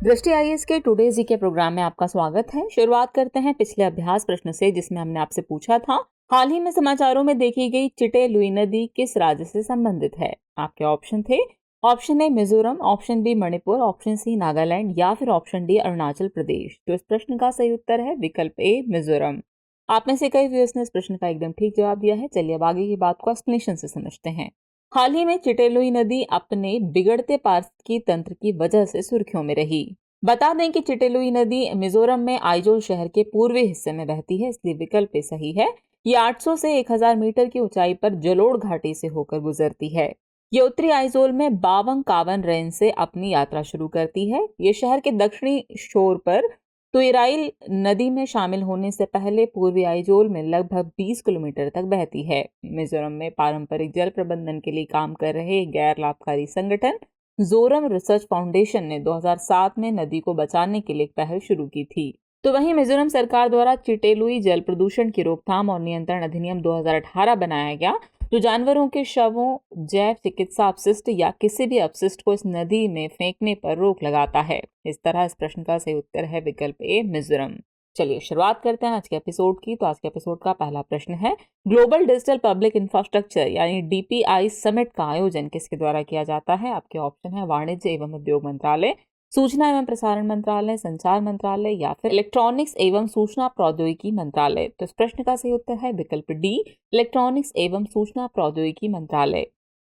दृष्टि आईएएस के टुडे जी के प्रोग्राम में आपका स्वागत है। शुरुआत करते हैं पिछले अभ्यास प्रश्न से, जिसमें हमने आपसे पूछा था हाल ही में समाचारों में देखी गई चिटे लुई नदी किस राज्य से संबंधित है। आपके ऑप्शन थे option A Mizoram, option B Manipur, option C Nagaland या फिर ऑप्शन डी अरुणाचल प्रदेश। तो इस प्रश्न का सही उत्तर है विकल्प ए मिजोरम। आप में से कई व्यूअर्स ने इस प्रश्न का एकदम ठीक जवाब दिया है। चलिए अब आगे की बात को एक्सप्लेनेशन से समझते हैं। हाल ही में चिटेलुई नदी अपने बिगड़ते पारिस्थितिकी तंत्र की वजह से सुर्खियों में रही। बता दें कि चिटेलुई नदी मिजोरम में आइजोल शहर के पूर्वी हिस्से में बहती है, इसलिए विकल्प ए सही है। ये 800 से 1000 मीटर की ऊंचाई पर जलोड़ घाटी से होकर गुजरती है। ये उत्तरी आइजोल में बावंग कावन रेंज से अपनी यात्रा शुरू करती है। ये शहर के दक्षिणी छोर पर तुइराइल नदी में शामिल होने से पहले पूर्वी आइजोल में लगभग 20 किलोमीटर तक बहती है। मिजोरम में पारंपरिक जल प्रबंधन के लिए काम कर रहे गैर लाभकारी संगठन जोरम रिसर्च फाउंडेशन ने 2007 में नदी को बचाने के लिए एक पहल शुरू की थी। तो वहीं मिजोरम सरकार द्वारा चिटेलुई जल प्रदूषण की रोकथाम और नियंत्रण अधिनियम 2018 बनाया गया, जो जानवरों के शवों, जैव चिकित्सा अपशिष्ट या किसी भी अपशिष्ट को इस नदी में फेंकने पर रोक लगाता है। इस तरह इस प्रश्न का सही उत्तर है विकल्प ए मिजोरम। चलिए शुरुआत करते हैं आज के एपिसोड की। तो आज के एपिसोड का पहला प्रश्न है, ग्लोबल डिजिटल पब्लिक इंफ्रास्ट्रक्चर यानी डीपीआई समिट का आयोजन किसके द्वारा किया जाता है। आपके ऑप्शन है वाणिज्य एवं उद्योग मंत्रालय, सूचना एवं प्रसारण मंत्रालय, संचार मंत्रालय या फिर इलेक्ट्रॉनिक्स एवं सूचना प्रौद्योगिकी मंत्रालय। तो इस प्रश्न का सही उत्तर है विकल्प डी इलेक्ट्रॉनिक्स एवं सूचना प्रौद्योगिकी मंत्रालय।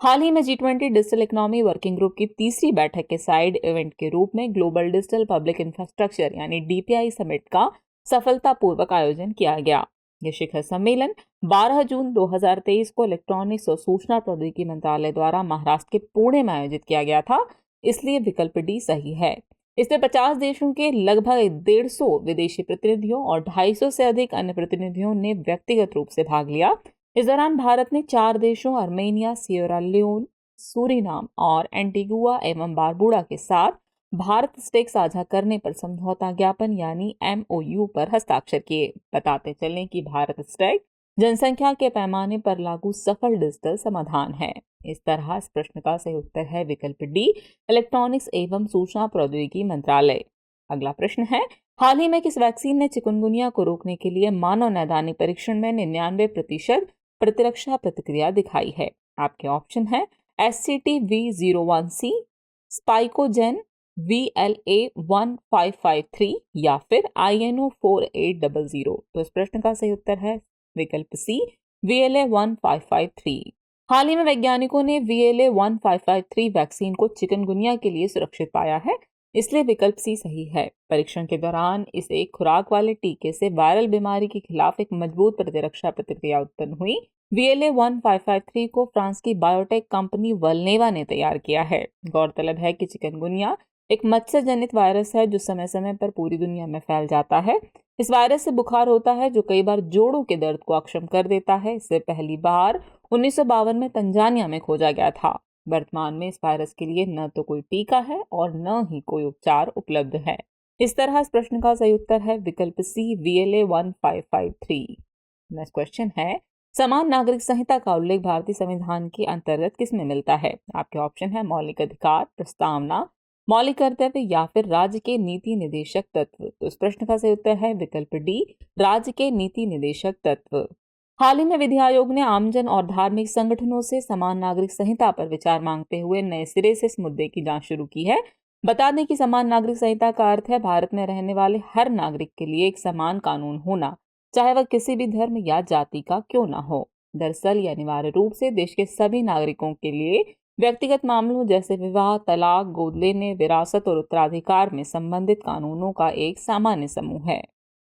हाल ही में G20 digital economy working group की तीसरी बैठक के साइड इवेंट के रूप में ग्लोबल डिजिटल पब्लिक इंफ्रास्ट्रक्चर यानी डीपीआई समिट का सफलतापूर्वक आयोजन किया गया। यह शिखर सम्मेलन 12 जून 2023 को इलेक्ट्रॉनिक्स और सूचना प्रौद्योगिकी मंत्रालय द्वारा महाराष्ट्र के पुणे में आयोजित किया गया था, इसलिए विकल्प डी सही है। इसमें 50 देशों के लगभग 150 विदेशी प्रतिनिधियों और 250 से अधिक अन्य प्रतिनिधियों ने व्यक्तिगत रूप से भाग लिया। इस दौरान भारत ने 4 देशों अर्मेनिया, सिएरा लियोन, सूरीनाम और एंटीगुआ एवं बारबुडा के साथ भारत स्टेक साझा करने पर समझौता ज्ञापन यानी MOU पर हस्ताक्षर किए। बताते चलें कि भारत स्टेक जनसंख्या के पैमाने पर लागू सफल डिजिटल समाधान है। इस तरह इस प्रश्न का सही उत्तर है विकल्प डी इलेक्ट्रॉनिक्स एवं सूचना प्रौद्योगिकी मंत्रालय। अगला प्रश्न है, हाल ही में किस वैक्सीन ने चिकुनगुनिया को रोकने के लिए मानव नैदानिक परीक्षण में 99% प्रतिरक्षा प्रतिक्रिया दिखाई है। आपके ऑप्शन है SCT-V01C, स्पाइकोजेन VLA1553 या फिर INO4800। तो इस प्रश्न का सही उत्तर है विकल्प सी VLA1553। हाल ही में वैज्ञानिकों ने VLA1553 वैक्सीन को चिकनगुनिया के लिए सुरक्षित पाया है, इसलिए विकल्प सी सही है। परीक्षण के दौरान इस एक खुराक वाले टीके से वायरल बीमारी के खिलाफ एक मजबूत प्रतिरक्षा प्रतिक्रिया उत्पन्न हुई। VLA1553 को फ्रांस की बायोटेक कंपनी वल्नेवा ने तैयार किया है। गौरतलब है कि चिकनगुनिया एक मच्छर जनित वायरस है जो समय समय पर पूरी दुनिया में फैल जाता है। इस वायरस से बुखार होता है जो कई बार जोड़ों के दर्द को अक्षम कर देता है। इससे पहली बार 1952 में तंजानिया में खोजा गया था। वर्तमान में इस वायरस के लिए न तो कोई टीका है और न ही कोई उपचार उपलब्ध है। इस तरह इस प्रश्न का सही उत्तर है विकल्प सी VLA1553। नेक्स्ट क्वेश्चन है, समान नागरिक संहिता का उल्लेख भारतीय संविधान के अंतर्गत किसमें मिलता है। आपके ऑप्शन है मौलिक अधिकार, प्रस्तावना, मौलिक कर्तव्य या फिर राज्य के नीति निदेशक तत्व। तो इस प्रश्न का सही उत्तर है विकल्प डी राज्य के नीति निदेशक तत्व। हाल ही में विधि आयोग ने आमजन और धार्मिक संगठनों से समान नागरिक संहिता पर विचार मांगते हुए नए सिरे से इस मुद्दे की जांच शुरू की है। बता दें कि समान नागरिक संहिता का अर्थ है भारत में रहने वाले हर नागरिक के लिए एक समान कानून होना, चाहे वह किसी भी धर्म या जाति का क्यों ना हो। दरअसल यह अनिवार्य रूप से देश के सभी नागरिकों के लिए व्यक्तिगत मामलों जैसे विवाह, तलाक, गोद लेने, विरासत और उत्तराधिकार में संबंधित कानूनों का एक सामान्य समूह है।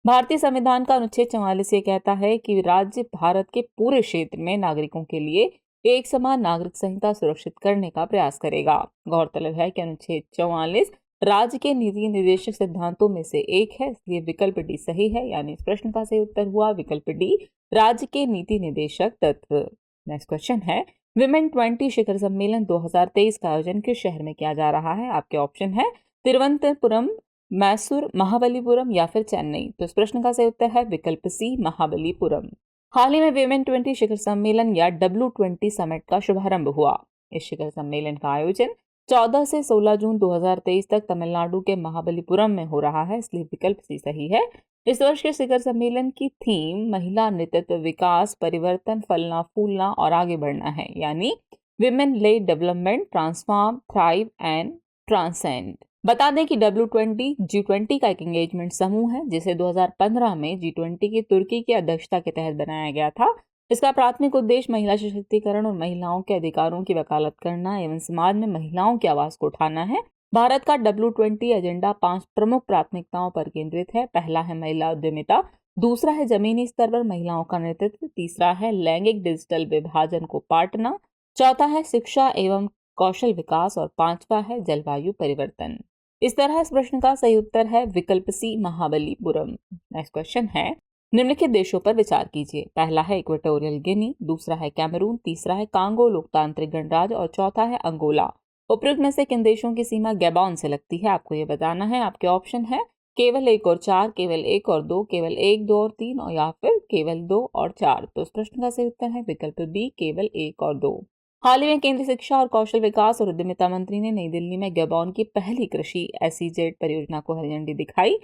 भारतीय संविधान का अनुच्छेद 44 ये कहता है कि राज्य भारत के पूरे क्षेत्र में नागरिकों के लिए एक समान नागरिक संहिता सुरक्षित करने का प्रयास करेगा। गौरतलब है कि अनुच्छेद 44 राज्य के नीति निर्देशक सिद्धांतों में से एक है, इसलिए विकल्प डी सही है। यानी इस प्रश्न का सही उत्तर हुआ विकल्प डी राज्य के नीति निर्देशक तत्व। नेक्स्ट क्वेश्चन है, विमेन 20 शिखर सम्मेलन 2023 का आयोजन किस शहर में किया जा रहा है। आपके ऑप्शन है तिरुवनंतपुरम, मैसूर, महाबलीपुरम या फिर चेन्नई। तो इस प्रश्न का सही उत्तर है विकल्प सी महाबलीपुरम। हाल ही में विमेन 20 शिखर सम्मेलन या W20 समिट का शुभारंभ हुआ। इस शिखर सम्मेलन का आयोजन 14 से 16 जून 2023 तक तमिलनाडु के महाबलीपुरम में हो रहा है, इसलिए विकल्प सी सही है। इस वर्ष के शिखर सम्मेलन की थीम महिला नेतृत्व, विकास, परिवर्तन, फलना फूलना और आगे बढ़ना है, यानी women lead development, transform, thrive and transcend. बता दें कि W20 G20 का एक एंगेजमेंट समूह है जिसे 2015 में G20 की तुर्की की अध्यक्षता के तहत बनाया गया था। इसका प्राथमिक उद्देश्य महिला सशक्तिकरण और महिलाओं के अधिकारों की वकालत करना एवं समाज में महिलाओं की आवाज को उठाना है। भारत का W20 एजेंडा 5 प्रमुख प्राथमिकताओं पर केंद्रित है। पहला है महिला उद्यमिता, दूसरा है जमीनी स्तर पर महिलाओं का नेतृत्व, तीसरा है लैंगिक डिजिटल विभाजन को पाटना, चौथा है शिक्षा एवं कौशल विकास और पांचवा है जलवायु परिवर्तन। इस तरह इस प्रश्न का सही उत्तर है विकल्प सी, महाबलीपुरम। नेक्स्ट क्वेश्चन है, निम्नलिखित देशों पर विचार कीजिए। पहला है इक्वेटोरियल गिनी, दूसरा है कैमरून, तीसरा है कांगो लोकतांत्रिक गणराज्य और चौथा है अंगोला। उपयुक्त में से किन देशों की सीमा गैबॉन से लगती है, आपको ये बताना है। आपके ऑप्शन है केवल 1 और 4, केवल 1 और 2, केवल 1, 2 और 3 और या फिर केवल 2 और 4। तो इस प्रश्न का सही उत्तर है विकल्प बी, केवल 1 और 2। हाल ही में केंद्रीय शिक्षा और कौशल विकास और उद्यमिता मंत्री ने नई दिल्ली में गैबॉन की पहली कृषि SEZ परियोजना को हरी झंडी दिखाई।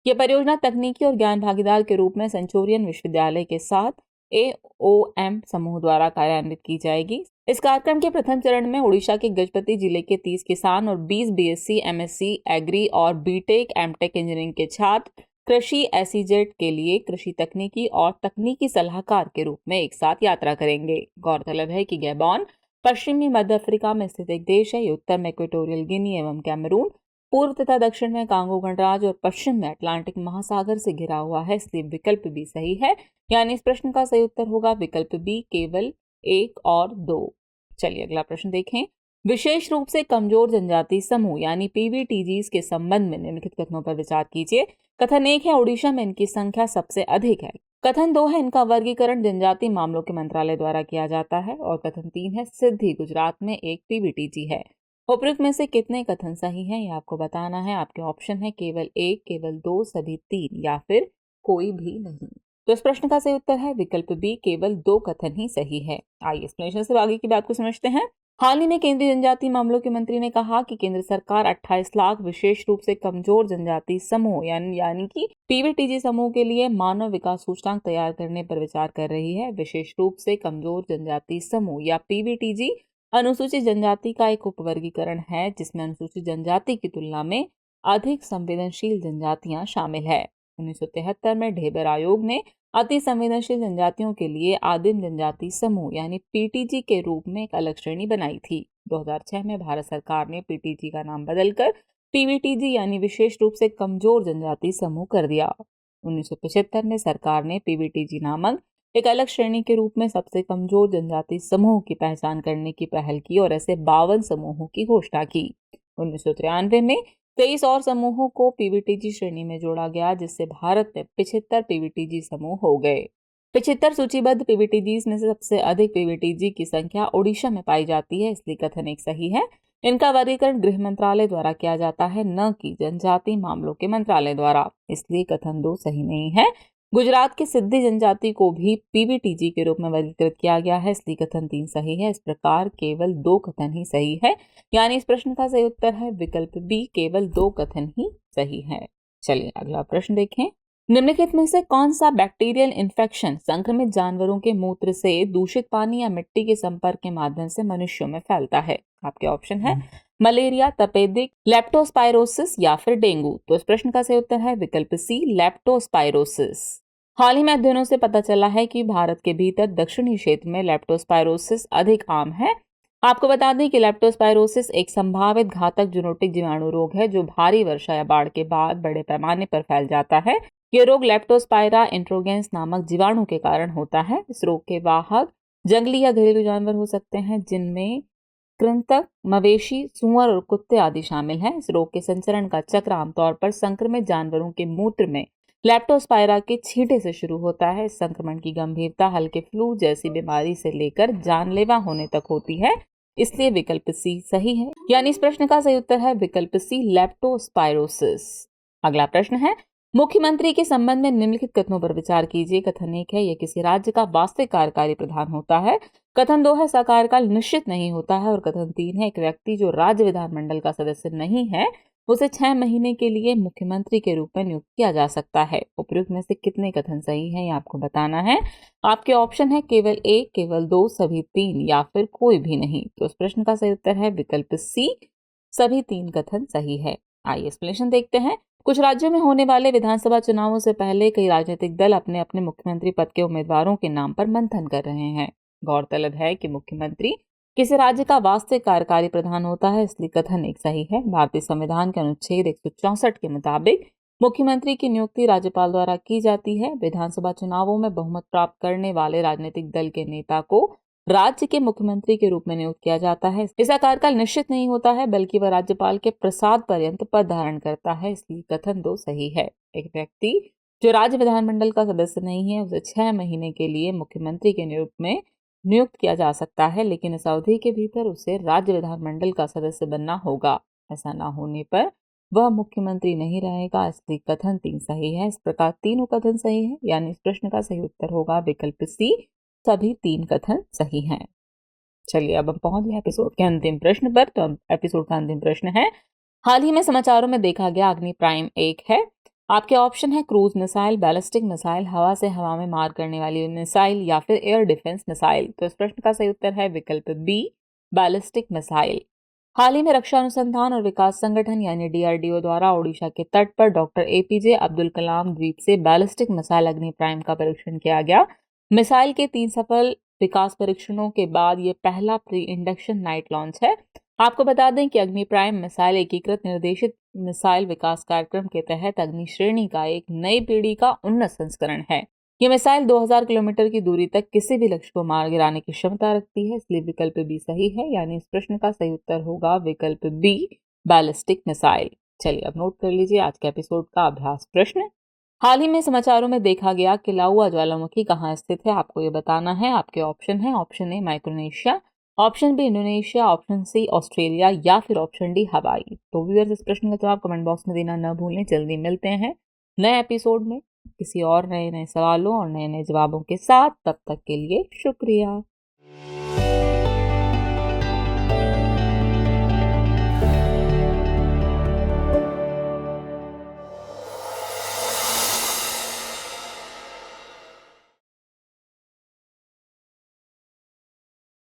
ये परियोजना तकनीकी और ज्ञान भागीदार के रूप में सेंचुरियन विश्वविद्यालय के साथ AOM समूह द्वारा कार्यान्वित की जाएगी। इस कार्यक्रम के प्रथम चरण में ओडिशा के गजपति जिले के 30 किसान और 20 BSc, MSc, एग्री और BTech, MTech इंजीनियरिंग के छात्र कृषि SEZ के लिए कृषि तकनीकी और तकनीकी सलाहकार के रूप में एक साथ यात्रा करेंगे। गौरतलब है कि गैबॉन पश्चिमी मध्य अफ्रीका में स्थित एक देश है। ये उत्तर में इक्वेटोरियल गिनी एवं कैमरून, पूर्व तथा दक्षिण में कांगो गणराज्य और पश्चिम में अटलांटिक महासागर से घिरा हुआ है, इसलिए विकल्प बी सही है। यानी इस प्रश्न का सही उत्तर होगा विकल्प बी, केवल 1 और 2। चलिए अगला प्रश्न देखें। विशेष रूप से कमजोर जनजाति समूह यानी PVTGs के संबंध में निम्नलिखित कथनों पर विचार कीजिए। कथन 1 है ओडिशा में इनकी संख्या सबसे अधिक है। कथन 2 है इनका वर्गीकरण जनजाति मामलों के मंत्रालय द्वारा किया जाता है। और कथन 3 है सिद्धि गुजरात में एक PVTG है। उपयुक्त में से कितने कथन सही हैं, ये आपको बताना है। आपके ऑप्शन है केवल 1, केवल 2, सभी 3 या फिर कोई भी नहीं। तो इस प्रश्न का सही उत्तर है विकल्प बी, केवल 2 कथन ही सही है। आइए एक्सप्लेनेशन से आगे की बात को समझते हैं। हाल ही में केंद्रीय जनजाति मामलों के मंत्री ने कहा कि केंद्र सरकार 28 लाख विशेष रूप से कमजोर जनजाति समूह यानी कि PVTG समूह के लिए मानव विकास सूचकांक तैयार करने पर विचार कर रही है। विशेष रूप से कमजोर जनजाति समूह या PVTG अनुसूचित जनजाति का एक उपवर्गीकरण है जिसमें अनुसूचित जनजाति की तुलना में अधिक संवेदनशील जनजातियां शामिल है। 1973 में ढेबर आयोग ने अति संवेदनशील जनजातियों के लिए आदिम जनजाति समूह यानी PTG के रूप में एक अलग श्रेणी बनाई थी। 2006 में भारत सरकार ने PTG का नाम बदलकर PVTG यानी विशेष रूप से कमजोर जनजाति समूह कर दिया। 1975 में सरकार ने PVTG नामक एक अलग श्रेणी के रूप में सबसे कमजोर जनजाति समूह की पहचान करने की पहल की और ऐसे 52 समूहों की घोषणा की। 1993 में 23 और समूहों को PVTG श्रेणी में जोड़ा गया जिससे भारत में 75 PVTG समूह हो गए। 75 सूचीबद्ध PVTGs में से सबसे अधिक PVTG की संख्या ओडिशा में पाई जाती है, इसलिए कथन 1 सही है। इनका वर्गीकरण गृह मंत्रालय द्वारा किया जाता है, न कि जनजाति मामलों के मंत्रालय द्वारा, इसलिए कथन 2 सही नहीं है। गुजरात की सिद्धि जनजाति को भी PVTG के रूप में वर्गीकृत किया गया है, इसलिए कथन 3 सही है। इस प्रकार केवल 2 कथन ही सही है, यानी इस प्रश्न का सही उत्तर है विकल्प बी, केवल 2 कथन ही सही है। चलिए अगला प्रश्न देखें। निम्नलिखित में से कौन सा बैक्टीरियल इन्फेक्शन संक्रमित जानवरों के मूत्र से दूषित पानी या मिट्टी के संपर्क के माध्यम से मनुष्यों में फैलता है? आपके ऑप्शन है मलेरिया, तपेदिक, लेप्टोस्पाइरोसिस या फिर डेंगू। तो इस प्रश्न का सही उत्तर है विकल्प सी, लेप्टोस्पाइरोसिस। हाल ही में अध्ययनों से पता चला है कि भारत के भीतर दक्षिणी क्षेत्र में लेप्टोस्पाइरोसिस अधिक आम है। आपको बता दें कि लेप्टोस्पाइरोसिस एक संभावित घातक जूनोटिक जीवाणु रोग है जो भारी वर्षा या बाढ़ के बाद बड़े पैमाने पर फैल जाता है। ये रोग लेप्टोस्पाइरा इंट्रोगेंस नामक जीवाणु के कारण होता है। इस रोग के वाहक जंगली या घरेलू जानवर हो सकते हैं जिनमें कृंतक, मवेशी, सुअर और कुत्ते आदि शामिल हैं। इस रोग के संचरण का चक्र आमतौर पर संक्रमित जानवरों के मूत्र में लेप्टोस्पाइरा के छींटे से शुरू होता है। इस संक्रमण की गंभीरता हल्के फ्लू जैसी बीमारी से लेकर जानलेवा होने तक होती है, इसलिए विकल्प सी सही है। यानी इस प्रश्न का सही उत्तर है विकल्प सी, लेप्टोस्पाइरोसिस। अगला प्रश्न है मुख्यमंत्री के संबंध में निम्नलिखित कथनों पर विचार कीजिए। कथन 1 है, यह किसी राज्य का वास्तविक कार्यकारी प्रधान होता है। कथन 2 है, कार्यकाल निश्चित नहीं होता है। और कथन 3 है, एक व्यक्ति जो राज्य विधानमंडल का सदस्य नहीं है उसे 6 महीने के लिए मुख्यमंत्री के रूप में नियुक्त किया जा सकता है। उपयुक्त में से कितने कथन सही हैं, ये आपको बताना है। आपके ऑप्शन है केवल 1, केवल 2, सभी 3 या फिर कोई भी नहीं। तो इस प्रश्न का सही उत्तर है विकल्प सी, सभी 3 कथन सही है। आइए एक्सप्लेनेशन देखते हैं। कुछ राज्यों में होने वाले विधानसभा चुनावों से पहले कई राजनीतिक दल अपने अपने मुख्यमंत्री पद के उम्मीदवारों के नाम पर मंथन कर रहे हैं। गौरतलब है कि मुख्यमंत्री किसी राज्य का वास्तविक कार्यकारी प्रधान होता है, इसलिए कथन 1 सही है। भारतीय संविधान के अनुच्छेद 164 के मुताबिक मुख्यमंत्री की नियुक्ति राज्यपाल द्वारा की जाती है। विधानसभा चुनावों में बहुमत प्राप्त करने वाले राजनीतिक दल के नेता को राज्य के मुख्यमंत्री के रूप में नियुक्त किया जाता है। इसका कार्यकाल निश्चित नहीं होता है, बल्कि वह राज्यपाल के प्रसाद पर्यंत पद धारण करता है, इसलिए कथन 2 सही है। एक व्यक्ति जो राज्य विधानमंडल का सदस्य नहीं है उसे 6 महीने के लिए मुख्यमंत्री के रूप में नियुक्त किया जा सकता है, लेकिन इस अवधि के भीतर उसे राज्य विधानमंडल का सदस्य बनना होगा। ऐसा न होने पर वह मुख्यमंत्री नहीं रहेगा, इसलिए कथन 3 सही है। इस प्रकार तीनों कथन सही है, यानी इस प्रश्न का सही उत्तर होगा विकल्प सी, सभी 3 कथन सही हैं। चलिए अब हम पहुंच गए एपिसोड के अंतिम प्रश्न पर। तो एपिसोड का अंतिम प्रश्न है, हाल ही में समाचारों में देखा गया अग्नि प्राइम 1 है। आपके ऑप्शन है क्रूज मिसाइल, बैलिस्टिक मिसाइल, हवा से हवा में मार करने वाली मिसाइल या फिर एयर डिफेंस मिसाइल। तो इस प्रश्न का सही उत्तर है विकल्प बी, बैलिस्टिक मिसाइल। हाल ही में रक्षा अनुसंधान और विकास संगठन यानी DRDO द्वारा ओडिशा के तट पर डॉक्टर APJ अब्दुल कलाम द्वीप से बैलिस्टिक मिसाइल अग्नि प्राइम का परीक्षण किया गया। मिसाइल के 3 सफल विकास परीक्षणों के बाद ये पहला प्री इंडक्शन नाइट लॉन्च है। आपको बता दें कि अग्नि प्राइम मिसाइल एकीकृत निर्देशित मिसाइल विकास कार्यक्रम के तहत अग्नि श्रेणी का एक नई पीढ़ी का उन्नत संस्करण है। ये मिसाइल 2000 किलोमीटर की दूरी तक किसी भी लक्ष्य को मार गिराने की क्षमता रखती है, इसलिए विकल्प बी सही है, यानी इस प्रश्न का सही उत्तर होगा विकल्प बी, बैलिस्टिक मिसाइल। चलिए अब नोट कर लीजिए आज के एपिसोड का अभ्यास प्रश्न। हाल ही में समाचारों में देखा गया कि लाउआ ज्वालामुखी कहाँ स्थित है, आपको ये बताना है। आपके ऑप्शन है, option A Micronesia, option B Indonesia, option C Australia या फिर ऑप्शन डी हवाई। तो व्यूअर्स इस प्रश्न का जवाब कमेंट बॉक्स में देना न भूलें। जल्दी मिलते हैं नए एपिसोड में किसी और नए नए सवालों और नए नए जवाबों के साथ। तब तक के लिए शुक्रिया।